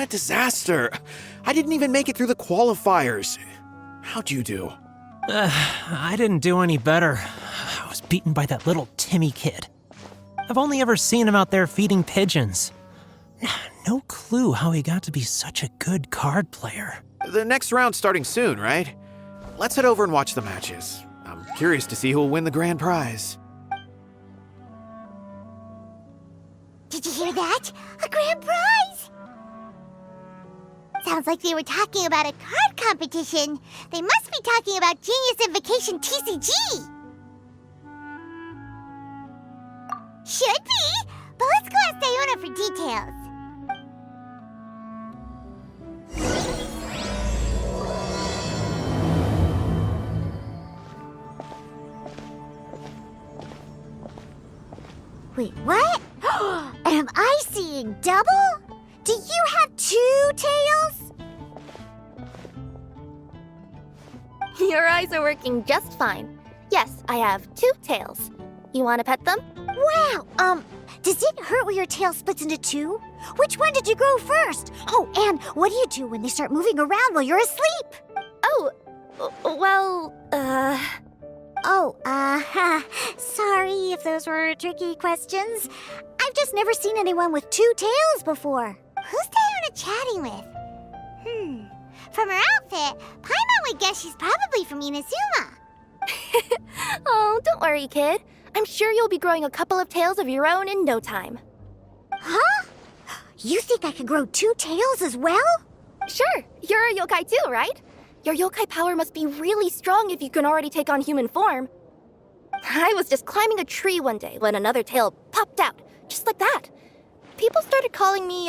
a disaster. I didn't even make it through the qualifiers. How'd you do? I didn't do any better. I was beaten by that little Timmy kid. I've only ever seen him out there feeding pigeons. No clue how he got to be such a good card player. The next round's starting soon, right? Let's head over and watch the matches. I'm curious to see who will win the grand prize. Did you hear that? A grand prize! Sounds like they were talking about a card competition. They must be talking about Genius Invocation TCG. Should be, but let's go ask Diona for details. Wait, what? Am I seeing double? Do you have 2 tails? Your eyes are working just fine. Yes, I have 2 tails. You want to pet them? Wow, does it hurt when your tail splits into 2? Which one did you grow first? Oh, and what do you do when they start moving around while you're asleep? Oh, well, sorry if those were tricky questions. I've just never seen anyone with 2 tails before. Who's Diona chatting with? From her outfit, Paimon would guess she's probably from Inazuma. Oh, don't worry, kid. I'm sure you'll be growing a couple of tails of your own in no time. Huh? You think I could grow 2 tails as well? Sure, you're a yokai too, right? Your yokai power must be really strong if you can already take on human form. I was just climbing a tree one day when another tail popped out, just like that. People started calling me,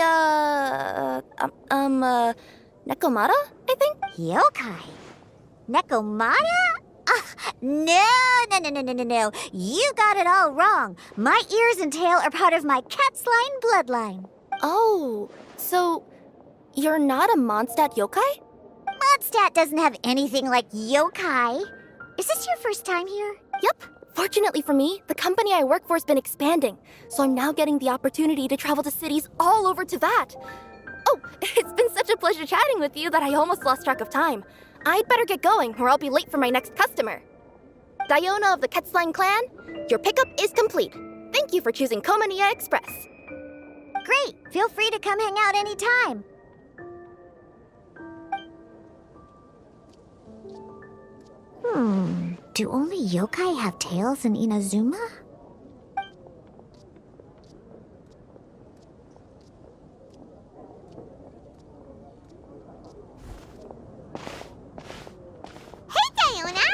Nekomata, I think? Yokai? Nekomata? No. You got it all wrong. My ears and tail are part of my cat's line bloodline. Oh, so you're not a Mondstadt yokai? Mondstadt doesn't have anything like yokai. Is this your first time here? Yep. Fortunately for me, the company I work for has been expanding, so I'm now getting the opportunity to travel to cities all over Teyvat. Oh, it's been such a pleasure chatting with you that I almost lost track of time. I'd better get going, or I'll be late for my next customer. Diona of the Quetzline clan, your pickup is complete. Thank you for choosing Komania Express. Great. Feel free to come hang out anytime. Do only yokai have tails in Inazuma? Hey, Diona!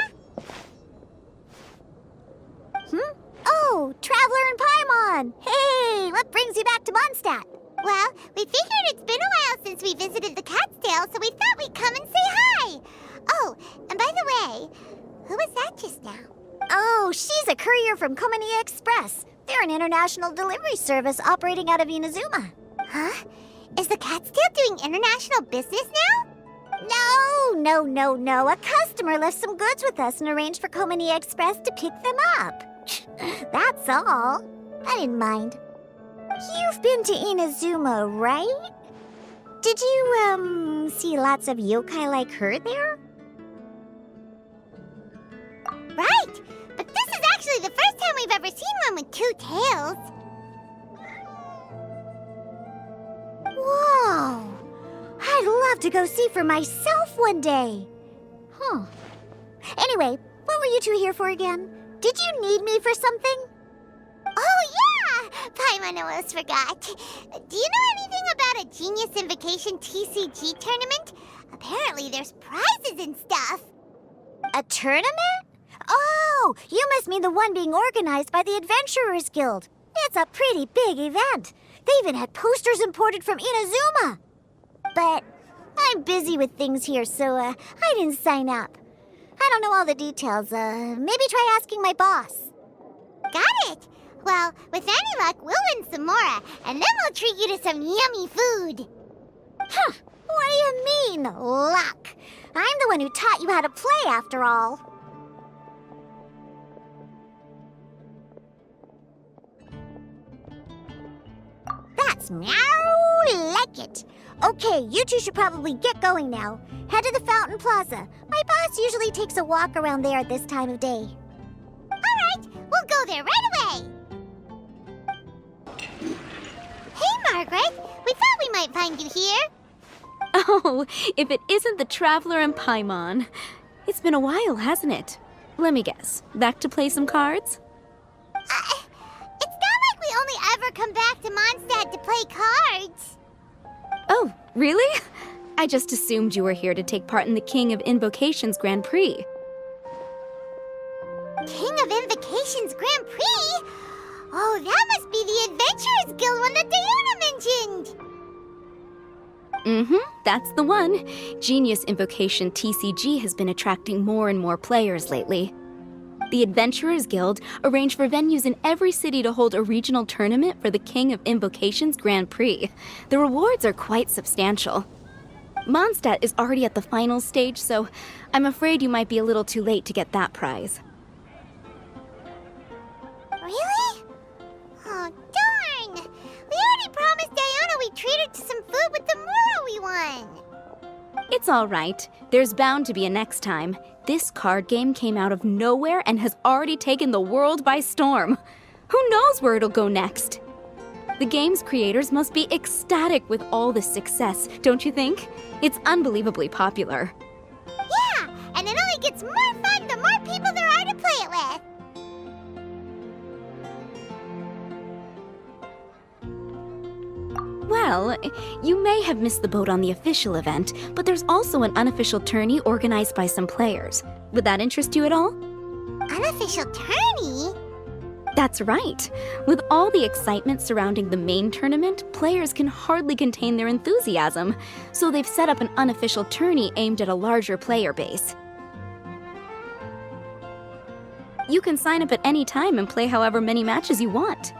Oh, Traveler and Paimon! Hey, what brings you back to Mondstadt? Well, we figured it's been a while since we visited the Cat's Tail, so we thought we'd come and say hi! Oh, and by the way, who was that just now? Oh, she's a courier from Komania Express. They're an international delivery service operating out of Inazuma. Huh? Is the Cat's Tail doing international business now? No. A customer left some goods with us and arranged for Komania Express to pick them up. That's all. I didn't mind. You've been to Inazuma, right? Did you, see lots of yokai like her there? Right! But this is actually the first time we've ever seen one with 2 tails. Whoa! I'd love to go see for myself one day. Huh. Anyway, what were you 2 here for again? Did you need me for something? Oh, yeah! Paimon almost forgot. Do you know anything about a Genius Invocation TCG tournament? Apparently there's prizes and stuff. A tournament? Oh, you must mean the one being organized by the Adventurers Guild. It's a pretty big event. They even had posters imported from Inazuma. But I'm busy with things here, so I didn't sign up. I don't know all the details. Maybe try asking my boss. Got it. Well, with any luck, we'll win some more, and then we'll treat you to some yummy food. Huh. What do you mean, luck? I'm the one who taught you how to play, after all. That's meow like it. Okay, you two should probably get going now. Head to the Fountain Plaza. My boss usually takes a walk around there at this time of day. All right, we'll go there right away. Hey, Margaret. We thought we might find you here. Oh, if it isn't the Traveler and Paimon. It's been a while, hasn't it? Let me guess. Back to play some cards? It's not like we only ever come back to Mondstadt to play cards. Oh, really? I just assumed you were here to take part in the King of Invocations Grand Prix. King of Invocations Grand Prix? Oh, that must be the Adventurers Guild one that Diana mentioned. That's the one. Genius Invocation TCG has been attracting more and more players lately. The Adventurers Guild arranged for venues in every city to hold a regional tournament for the King of Invocations Grand Prix. The rewards are quite substantial. Mondstadt is already at the final stage, so I'm afraid you might be a little too late to get that prize. Really? Oh, darn! We already promised Diana we'd treat her to some food with the Moro we won. It's all right. There's bound to be a next time. This card game came out of nowhere and has already taken the world by storm. Who knows where it'll go next? The game's creators must be ecstatic with all this success, don't you think? It's unbelievably popular. Yeah, and it only gets more fun the more people there are to play it with. Well, you may have missed the boat on the official event, but there's also an unofficial tourney organized by some players. Would that interest you at all? Unofficial tourney? That's right. With all the excitement surrounding the main tournament, players can hardly contain their enthusiasm, so they've set up an unofficial tourney aimed at a larger player base. You can sign up at any time and play however many matches you want.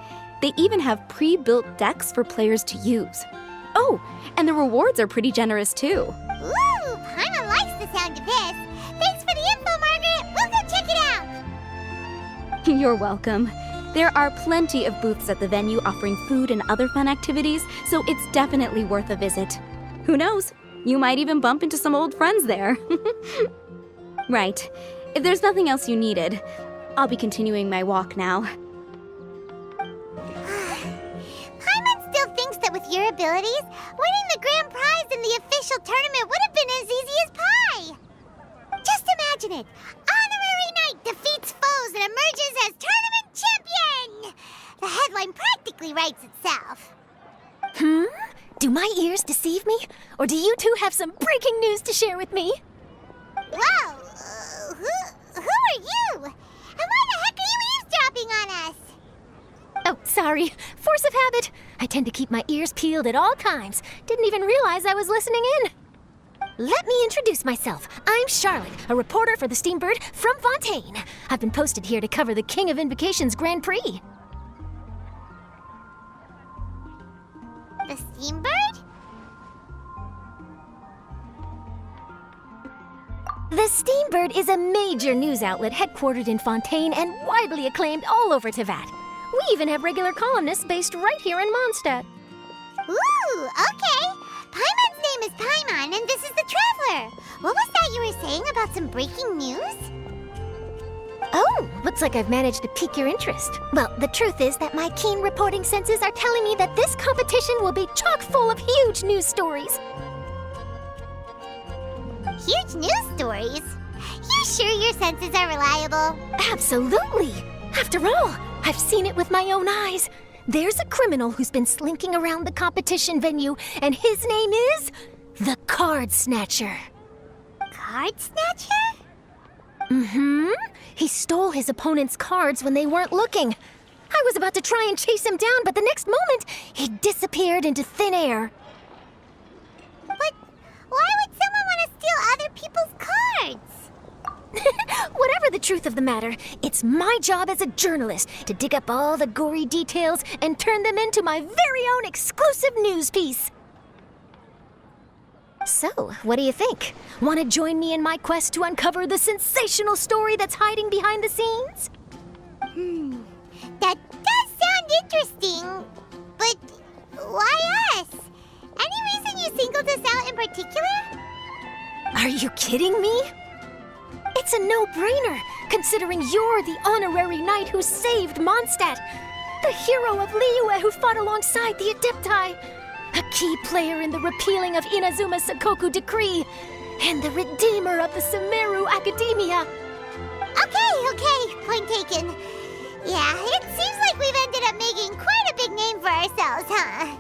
They even have pre-built decks for players to use. Oh, and the rewards are pretty generous too. Ooh, Paimon likes the sound of this. Thanks for the info, Margaret. We'll go check it out. You're welcome. There are plenty of booths at the venue offering food and other fun activities, so it's definitely worth a visit. Who knows? You might even bump into some old friends there. Right. If there's nothing else you needed, I'll be continuing my walk now. Paimon still thinks that with your abilities, winning the grand prize in the official tournament would have been as easy as pie. Just imagine it. Honorary Knight defeats foes and emerges as tournament champion. The headline practically writes itself. Do my ears deceive me? Or do you two have some breaking news to share with me? Whoa! Who are you? And why the heck are you eavesdropping on us? Oh, sorry. Force of habit. I tend to keep my ears peeled at all times. Didn't even realize I was listening in. Let me introduce myself. I'm Charlotte, a reporter for the Steambird from Fontaine. I've been posted here to cover the King of Invocations Grand Prix. The Steambird? The Steambird is a major news outlet headquartered in Fontaine and widely acclaimed all over Teyvat. We even have regular columnists based right here in Mondstadt. Ooh, okay. Paimon's name is Paimon, and this is the Traveler. What was that you were saying about some breaking news? Oh, looks like I've managed to pique your interest. Well, the truth is that my keen reporting senses are telling me that this competition will be chock full of huge news stories. Huge news stories? You sure your senses are reliable? Absolutely! After all, I've seen it with my own eyes. There's a criminal who's been slinking around the competition venue, and his name is the Card Snatcher. Card Snatcher? He stole his opponent's cards when they weren't looking. I was about to try and chase him down, but the next moment, he disappeared into thin air. But why would someone want to steal other people's cards? Whatever the truth of the matter, it's my job as a journalist to dig up all the gory details and turn them into my very own exclusive news piece. So, what do you think? Want to join me in my quest to uncover the sensational story that's hiding behind the scenes? That does sound interesting, but why us? Are you kidding me? It's a no-brainer, considering you're the honorary knight who saved Mondstadt, the hero of Liyue who fought alongside the Adepti, a key player in the repealing of Inazuma's Sakoku Decree, and the redeemer of the Sumeru Academia. Okay, point taken. Yeah, it seems like we've ended up making quite a big name for ourselves, huh?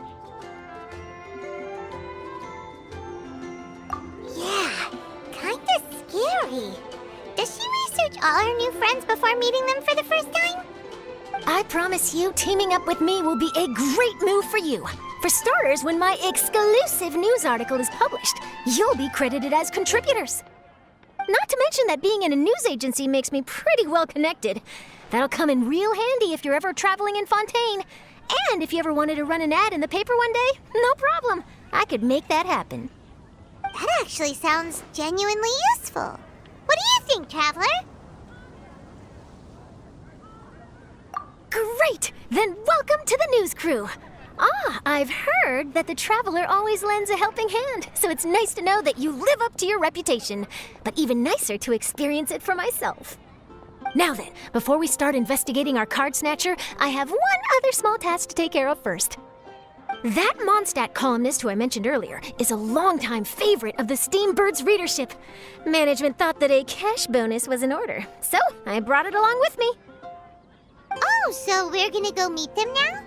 Yeah, kinda scary. Does she research all her new friends before meeting them for the first time? I promise you, teaming up with me will be a great move for you. For starters, when my exclusive news article is published, you'll be credited as contributors. Not to mention that being in a news agency makes me pretty well connected. That'll come in real handy if you're ever traveling in Fontaine. And if you ever wanted to run an ad in the paper one day, no problem. I could make that happen. That actually sounds genuinely useful. What do you think, Traveler? Great! Then welcome to the news crew. I've heard that the Traveler always lends a helping hand, so it's nice to know that you live up to your reputation. But even nicer to experience it for myself. Now then, before we start investigating our card snatcher, I have one other small task to take care of first. That Mondstadt columnist who I mentioned earlier is a longtime favorite of the Steambird's readership. Management thought that a cash bonus was in order, so I brought it along with me. Oh, so we're gonna go meet them now?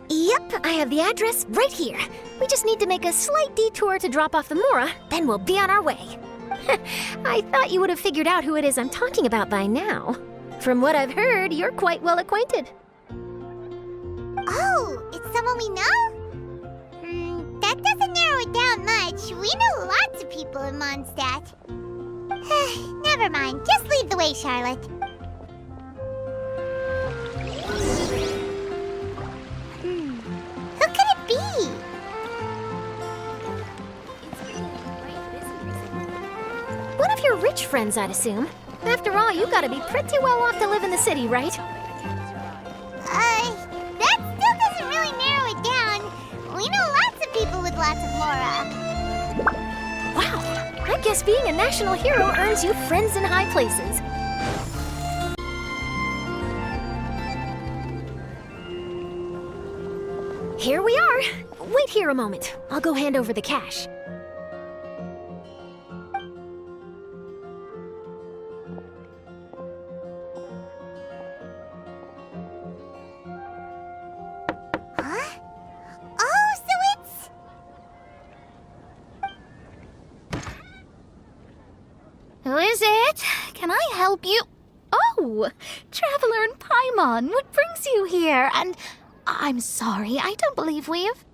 Yep, I have the address right here. We just need to make a slight detour to drop off the Mora, then we'll be on our way. I thought you would have figured out who it is I'm talking about by now. From what I've heard, you're quite well acquainted. Oh, it's someone we know? That doesn't narrow it down much. We know lots of people in Mondstadt. Never mind, just lead the way, Charlotte. Who could it be? One of your rich friends, I'd assume. After all, you gotta be pretty well off to live in the city, right? That still doesn't really narrow it down. We know lots of people with lots of Mora. Wow, I guess being a national hero earns you friends in high places. Here we are. Wait here a moment. I'll go hand over the cash. Huh? Oh, so it's... Who is it? Can I help you? Oh, Traveler and Paimon, what brings you here? And I'm sorry, I don't believe we've...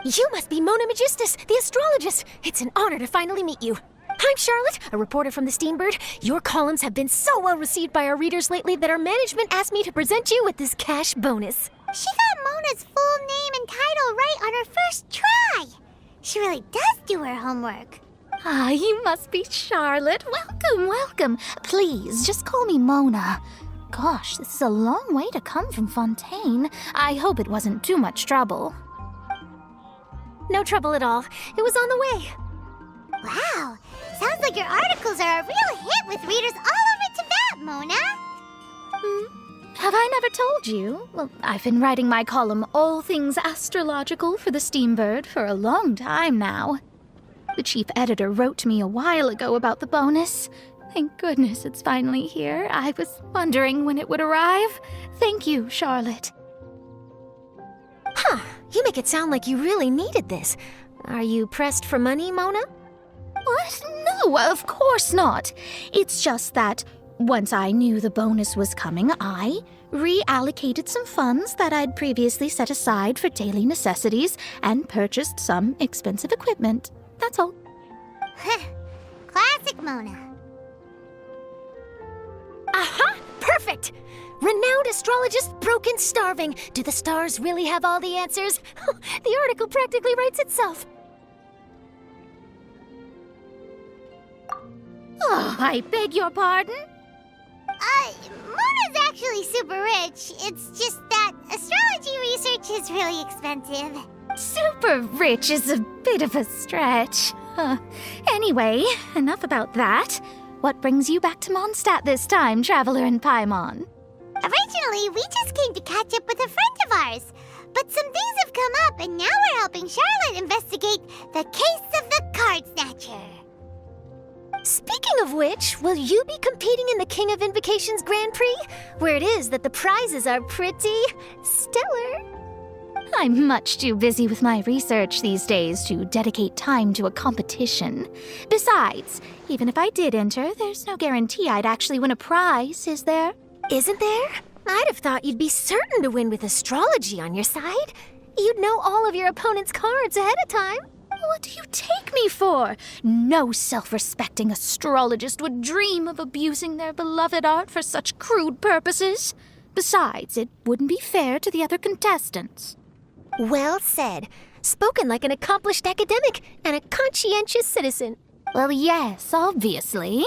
You must be Mona Magistus, the astrologist. It's an honor to finally meet you. I'm Charlotte, a reporter from the Steambird. Your columns have been so well received by our readers lately that our management asked me to present you with this cash bonus. She got Mona's full name and title right on her first try. She really does do her homework. Ah, you must be Charlotte. Welcome, welcome. Please, just call me Mona. Gosh, this is a long way to come from Fontaine. I hope it wasn't too much trouble. No trouble at all. It was on the way. Wow, sounds like your articles are a real hit with readers all over Tibet, Mona. Have I never told you? Well, I've been writing my column All Things Astrological for the Steambird for a long time now. The chief editor wrote to me a while ago about the bonus. Thank goodness it's finally here. I was wondering when it would arrive. Thank you, Charlotte. Huh, you make it sound like you really needed this. Are you pressed for money, Mona? What? No, of course not. It's just that once I knew the bonus was coming, I reallocated some funds that I'd previously set aside for daily necessities and purchased some expensive equipment. That's all. Classic Mona. Aha! Perfect! Renowned astrologist Broken Starving. Do the stars really have all the answers? The article practically writes itself. Oh, I beg your pardon? Mona's actually super rich. It's just that astrology research is really expensive. Super rich is a bit of a stretch. Anyway, enough about that. What brings you back to Mondstadt this time, Traveler in Paimon? Originally, we just came to catch up with a friend of ours. But some things have come up, and now we're helping Charlotte investigate the case of the Card Snatcher. Speaking of which, will you be competing in the King of Invocations Grand Prix? Where it is that the prizes are pretty stellar. I'm much too busy with my research these days to dedicate time to a competition. Besides, even if I did enter, there's no guarantee I'd actually win a prize, is there? Isn't there? I'd have thought you'd be certain to win with astrology on your side. You'd know all of your opponent's cards ahead of time. What do you take me for? No self-respecting astrologist would dream of abusing their beloved art for such crude purposes. Besides, it wouldn't be fair to the other contestants. Well said. Spoken like an accomplished academic and a conscientious citizen. Well, yes, obviously.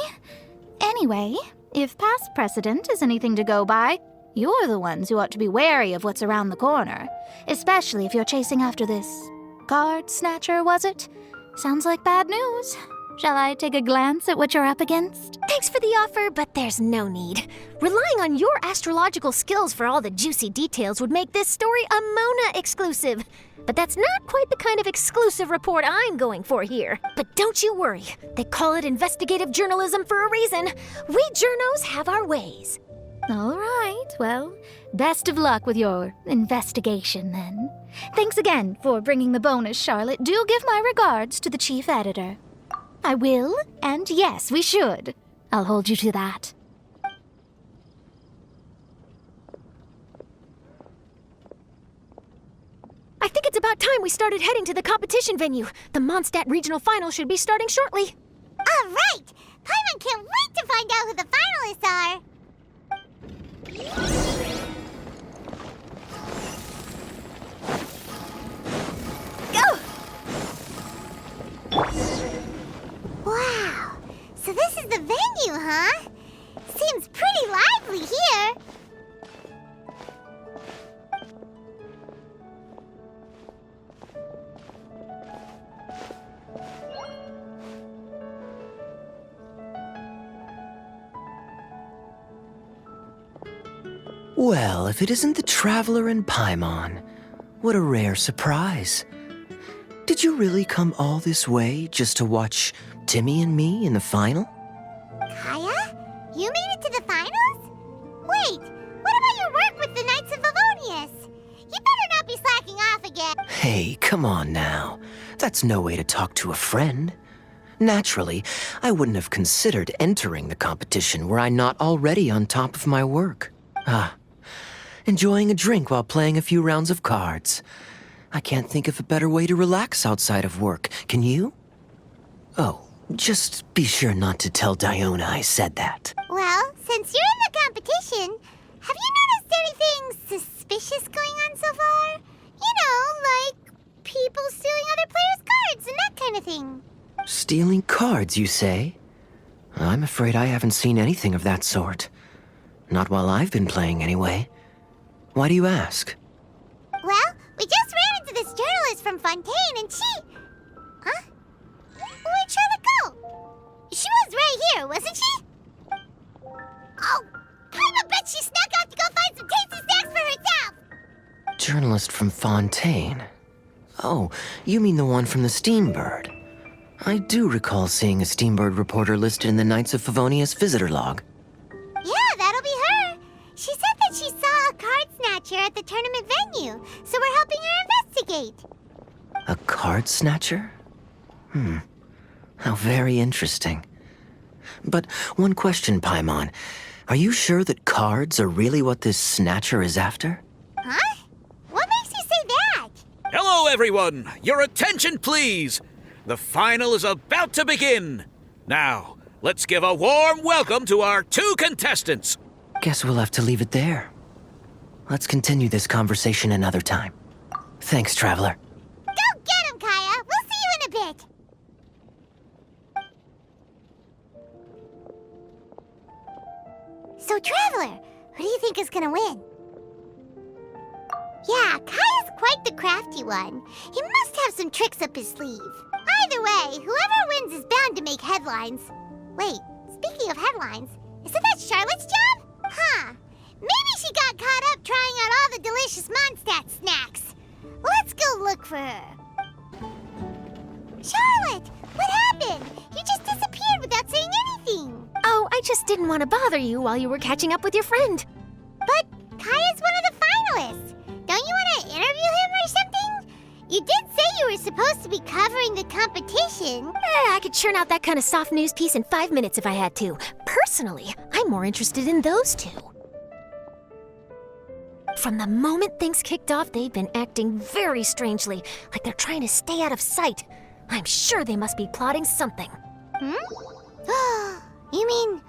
Anyway, if past precedent is anything to go by, you're the ones who ought to be wary of what's around the corner. Especially if you're chasing after this Card Snatcher, was it? Sounds like bad news. Shall I take a glance at what you're up against? Thanks for the offer, but there's no need. Relying on your astrological skills for all the juicy details would make this story a Mona exclusive. But that's not quite the kind of exclusive report I'm going for here. But don't you worry. They call it investigative journalism for a reason. We journos have our ways. All right, well, best of luck with your investigation then. Thanks again for bringing the bonus, Charlotte. Do give my regards to the chief editor. I will, and yes, we should. I'll hold you to that. I think it's about time we started heading to the competition venue. The Mondstadt Regional Final should be starting shortly. All right! Paimon can't wait to find out who the finalists are! Go! Wow! So this is the venue, huh? Seems pretty lively here. Well, if it isn't the Traveler in Paimon, what a rare surprise. Did you really come all this way just to watch Timmy and me in the final? Kaya? You made it to the finals? Wait, what about your work with the Knights of Favonius? You better not be slacking off again. Hey, come on now. That's no way to talk to a friend. Naturally, I wouldn't have considered entering the competition were I not already on top of my work. Enjoying a drink while playing a few rounds of cards. I can't think of a better way to relax outside of work, can you? Oh, just be sure not to tell Diona I said that. Well, since you're in the competition, have you noticed anything suspicious going on so far? You know, like people stealing other players' cards and that kind of thing. Stealing cards, you say? I'm afraid I haven't seen anything of that sort. Not while I've been playing, anyway. Why do you ask? Well, we just ran into this journalist from Fontaine and she... Huh? Where'd Charlotte go? She was right here, wasn't she? Oh, I bet she snuck out to go find some tasty snacks for herself! Journalist from Fontaine. Oh, you mean the one from the Steambird. I do recall seeing a Steambird reporter listed in the Knights of Favonius visitor log. Yeah, that'll be her. She said that she saw a card snatcher at the tournament venue, so we're helping her investigate. A card snatcher? How very interesting. But one question, Paimon. Are you sure that cards are really what this snatcher is after? Huh? What makes you say that? Hello, everyone! Your attention, please! The final is about to begin! Now, let's give a warm welcome to our two contestants! Guess we'll have to leave it there. Let's continue this conversation another time. Thanks, Traveler. Go get him, Kaya! We'll see you in a bit! So, Traveler, who do you think is gonna win? Yeah, Kaya's quite the crafty one. He must have some tricks up his sleeve. Either way, whoever wins is bound to make headlines. Wait, speaking of headlines, isn't that Charlotte's job? Huh. Maybe she got caught up trying out all the delicious Mondstadt snacks. Let's go look for her. Charlotte, what happened? You just disappeared without saying anything. Oh, I just didn't want to bother you while you were catching up with your friend. But Kaya's one of the finalists. Don't you want to interview him or something? You did say you were supposed to be covering the competition. I could churn out that kind of soft news piece in 5 minutes if I had to. Personally, I'm more interested in those two. From the moment things kicked off, they've been acting very strangely, like they're trying to stay out of sight. I'm sure they must be plotting something. You mean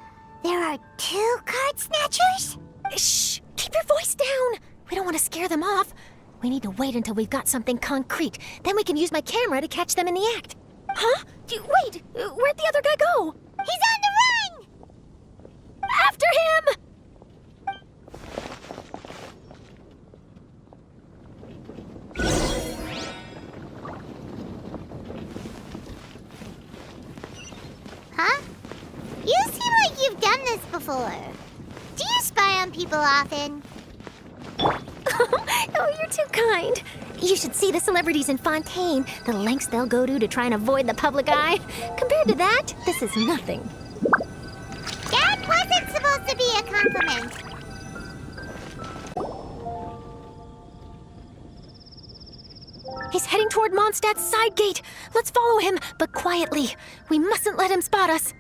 there are 2 card snatchers? Shh! Keep your voice down! We don't want to scare them off. We need to wait until we've got something concrete. Then we can use my camera to catch them in the act. Huh? Wait! Where'd the other guy go? He's on the run! After him! Huh? You seem like you've done this before. Do you spy on people often? Oh, you're too kind. You should see the celebrities in Fontaine, the lengths they'll go to try and avoid the public eye. Compared to that, this is nothing. That wasn't supposed to be a compliment. He's heading toward Mondstadt's side gate. Let's follow him, but quietly. We mustn't let him spot us.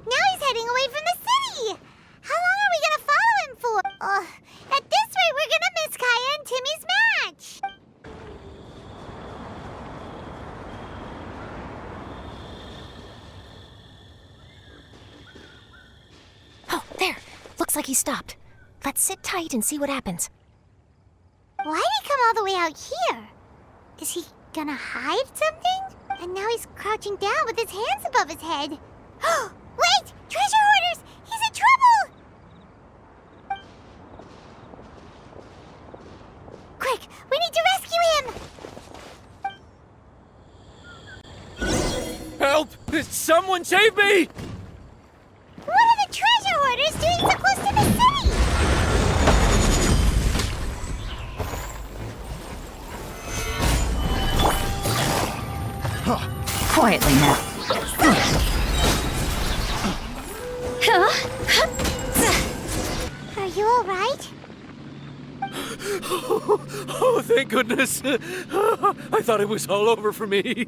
Now he's heading away from the city. How long are we gonna follow him for? At this rate, we're gonna miss Kaya and Timmy's match. Oh, there. Looks like he stopped. Let's sit tight and see what happens. Why'd he come all the way out here? Is he gonna hide something? And now he's crouching down with his hands above his head. Wait! Treasure hoarders! He's in trouble! Quick! We need to rescue him! Help! Someone save me! What are the treasure hoarders doing so close to the city? Quietly now. Are you alright? Oh, thank goodness. I thought it was all over for me.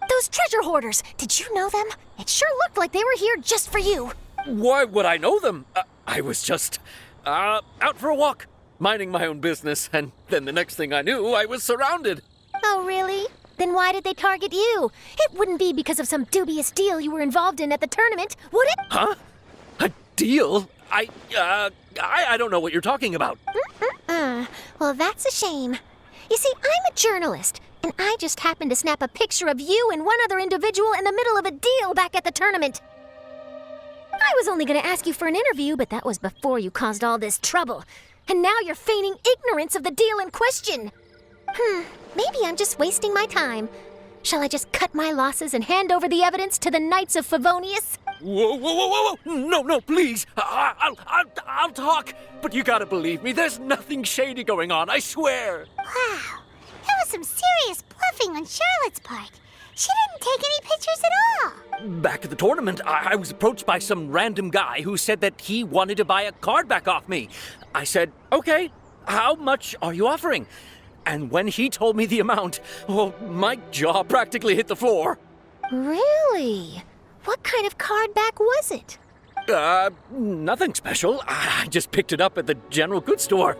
Those treasure hoarders, did you know them? It sure looked like they were here just for you. Why would I know them? I was just out for a walk, minding my own business, and then the next thing I knew, I was surrounded. Oh, really? Then why did they target you? It wouldn't be because of some dubious deal you were involved in at the tournament, would it? Huh? A deal? I don't know what you're talking about. Well, that's a shame. You see, I'm a journalist, and I just happened to snap a picture of you and one other individual in the middle of a deal back at the tournament. I was only going to ask you for an interview, but that was before you caused all this trouble. And now you're feigning ignorance of the deal in question. Maybe I'm just wasting my time. Shall I just cut my losses and hand over the evidence to the Knights of Favonius? Whoa! No, please. I'll talk. But you gotta believe me, there's nothing shady going on, I swear. Wow, that was some serious bluffing on Charlotte's part. She didn't take any pictures at all. Back at the tournament, I was approached by some random guy who said that he wanted to buy a card back off me. I said, okay, how much are you offering? And when he told me the amount, my jaw practically hit the floor. Really? What kind of card back was it? Nothing special. I just picked it up at the general goods store.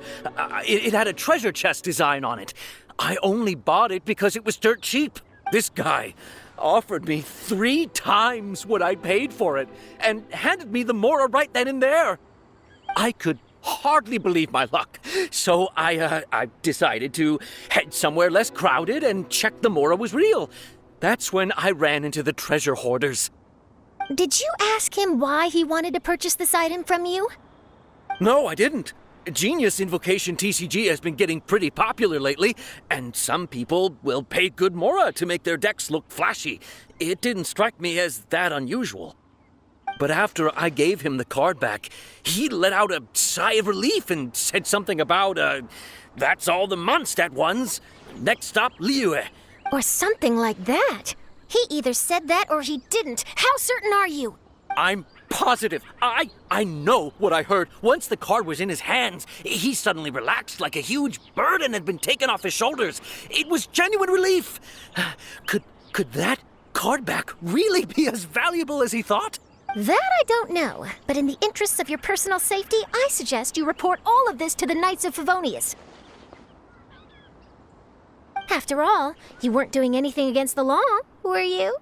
It had a treasure chest design on it. I only bought it because it was dirt cheap. This guy offered me 3 times what I paid for it and handed me the Mora right then and there. I could hardly believe my luck, so I decided to head somewhere less crowded and check the Mora was real. That's when I ran into the treasure hoarders. Did you ask him why he wanted to purchase this item from you? No, I didn't. Genius Invocation TCG has been getting pretty popular lately, and some people will pay good mora to make their decks look flashy. It didn't strike me as that unusual. But after I gave him the card back, he let out a sigh of relief and said something about, that's all the Mondstadt ones. Next stop, Liyue. Or something like that. He either said that or he didn't. How certain are you? I'm positive. I know what I heard. Once the card was in his hands, he suddenly relaxed like a huge burden had been taken off his shoulders. It was genuine relief. Could that card back really be as valuable as he thought? That I don't know, but in the interests of your personal safety, I suggest you report all of this to the Knights of Favonius. After all, you weren't doing anything against the law, were you?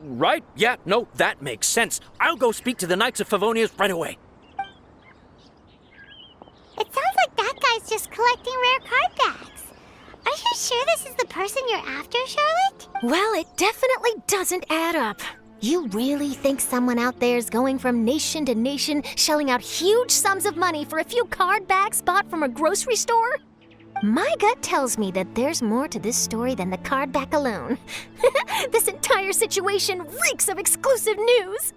Right? Yeah, no, that makes sense. I'll go speak to the Knights of Favonius right away. It sounds like that guy's just collecting rare card backs. Are you sure this is the person you're after, Charlotte? Well, it definitely doesn't add up. You really think someone out there's going from nation to nation, shelling out huge sums of money for a few card backs bought from a grocery store? My gut tells me that there's more to this story than the card back alone. This entire situation reeks of exclusive news!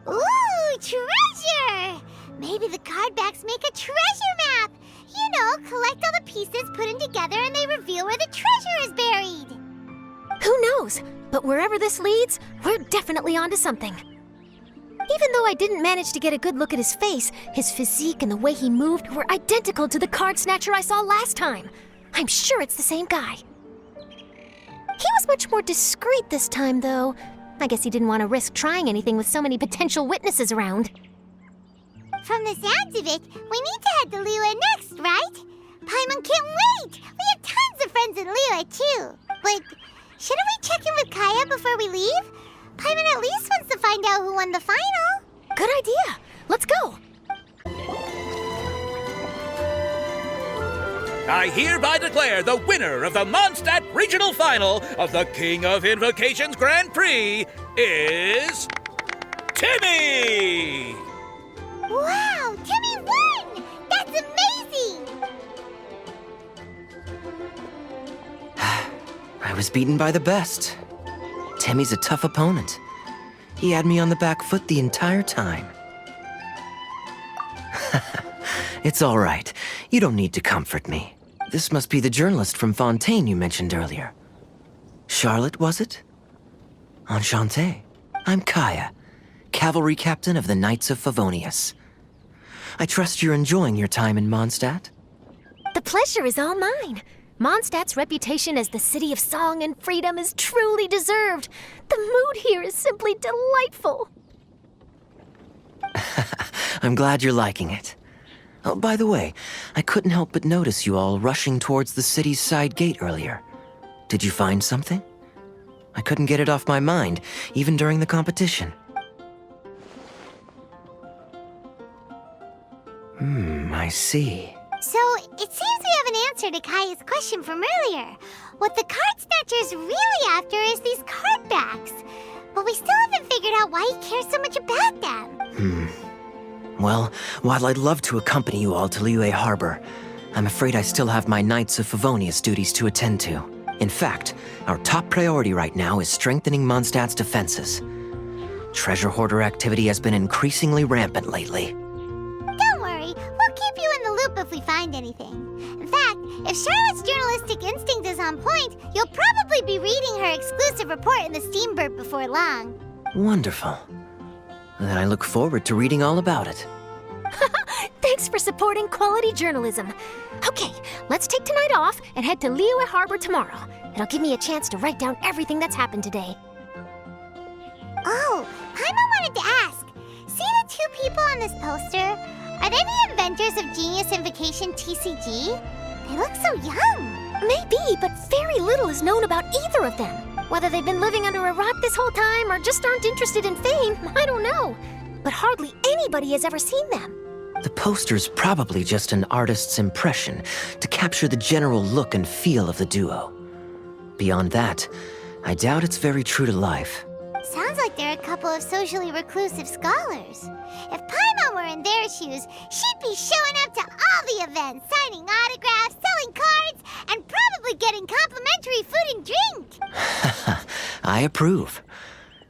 Ooh, treasure! Maybe the card backs make a treasure map! You know, collect all the pieces, put them together, and they reveal where the treasure is buried! Who knows? But wherever this leads, we're definitely onto something. Even though I didn't manage to get a good look at his face, his physique and the way he moved were identical to the card snatcher I saw last time. I'm sure it's the same guy. He was much more discreet this time, though. I guess he didn't want to risk trying anything with so many potential witnesses around. From the sounds of it, we need to head to Liyue next, right? Paimon can't wait! We have tons of friends in Liyue, too. But shouldn't we check in with Kaya before we leave? Paimon at least wants to find out who won the final. Good idea. Let's go. I hereby declare the winner of the Mondstadt Regional Final of the King of Invocations Grand Prix is Timmy! Wow, Timmy won! That's amazing! I was beaten by the best. Timmy's a tough opponent. He had me on the back foot the entire time. It's all right. You don't need to comfort me. This must be the journalist from Fontaine you mentioned earlier. Charlotte, was it? Enchanté. I'm Kaya, cavalry captain of the Knights of Favonius. I trust you're enjoying your time in Mondstadt? The pleasure is all mine. Mondstadt's reputation as the city of song and freedom is truly deserved. The mood here is simply delightful. I'm glad you're liking it. Oh, by the way, I couldn't help but notice you all rushing towards the city's side gate earlier. Did you find something? I couldn't get it off my mind, even during the competition. I see. So, it seems we have an answer to Kaya's question from earlier. What the card snatcher's really after is these card backs. But we still haven't figured out why he cares so much about them. Well, while I'd love to accompany you all to Liyue Harbor, I'm afraid I still have my Knights of Favonius duties to attend to. In fact, our top priority right now is strengthening Mondstadt's defenses. Treasure hoarder activity has been increasingly rampant lately. Don't worry, we'll keep you in the loop if we find anything. In fact, if Charlotte's journalistic instinct is on point, you'll probably be reading her exclusive report in the Steambird before long. Wonderful. Then I look forward to reading all about it. Thanks for supporting quality journalism. Okay, let's take tonight off and head to Liyue Harbor tomorrow. It'll give me a chance to write down everything that's happened today. Oh, Paimon wanted to ask. See the two people on this poster? Are they the inventors of Genius Invocation TCG? They look so young. Maybe, but very little is known about either of them. Whether they've been living under a rock this whole time or just aren't interested in fame, I don't know. But hardly anybody has ever seen them. The poster's probably just an artist's impression to capture the general look and feel of the duo. Beyond that, I doubt it's very true to life. Sounds like like they're a couple of socially reclusive scholars. If Paimon were in their shoes, she'd be showing up to all the events, signing autographs, selling cards, and probably getting complimentary food and drink. I approve.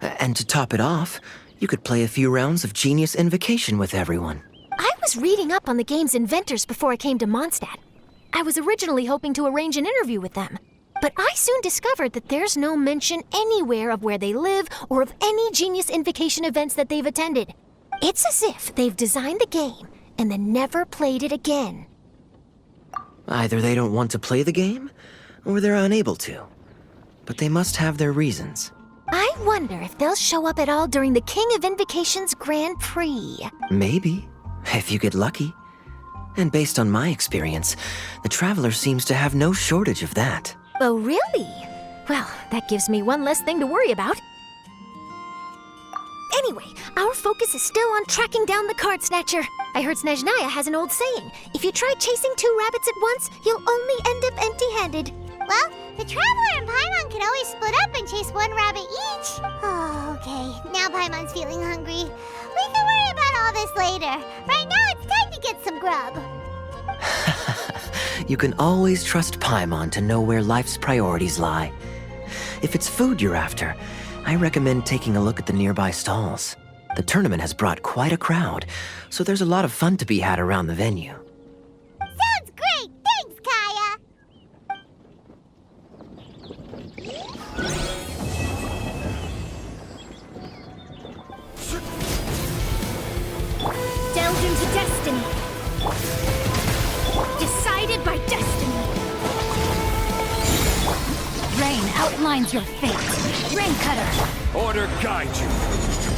And to top it off, you could play a few rounds of Genius Invocation with everyone. I was reading up on the game's inventors before I came to Mondstadt. I was originally hoping to arrange an interview with them, but I soon discovered that there's no mention anywhere of where they live or of any Genius Invocation events that they've attended. It's as if they've designed the game and then never played it again. Either they don't want to play the game, or they're unable to. But they must have their reasons. I wonder if they'll show up at all during the King of Invocation's Grand Prix. Maybe, if you get lucky. And based on my experience, the Traveler seems to have no shortage of that. Oh, really? Well, that gives me one less thing to worry about. Anyway, our focus is still on tracking down the card snatcher. I heard Snezhnaya has an old saying. If you try chasing 2 rabbits at once, you'll only end up empty-handed. Well, the Traveler and Paimon could always split up and chase 1 rabbit each. Oh, okay. Now Paimon's feeling hungry. We can worry about all this later. Right now, it's time to get some grub. You can always trust Paimon to know where life's priorities lie. If it's food you're after, I recommend taking a look at the nearby stalls. The tournament has brought quite a crowd, so there's a lot of fun to be had around the venue. Sounds great! Thanks, Kaya! Delve into destiny. Decided by destiny. Rain outlines your fate. Rain Cutter. Order guide you.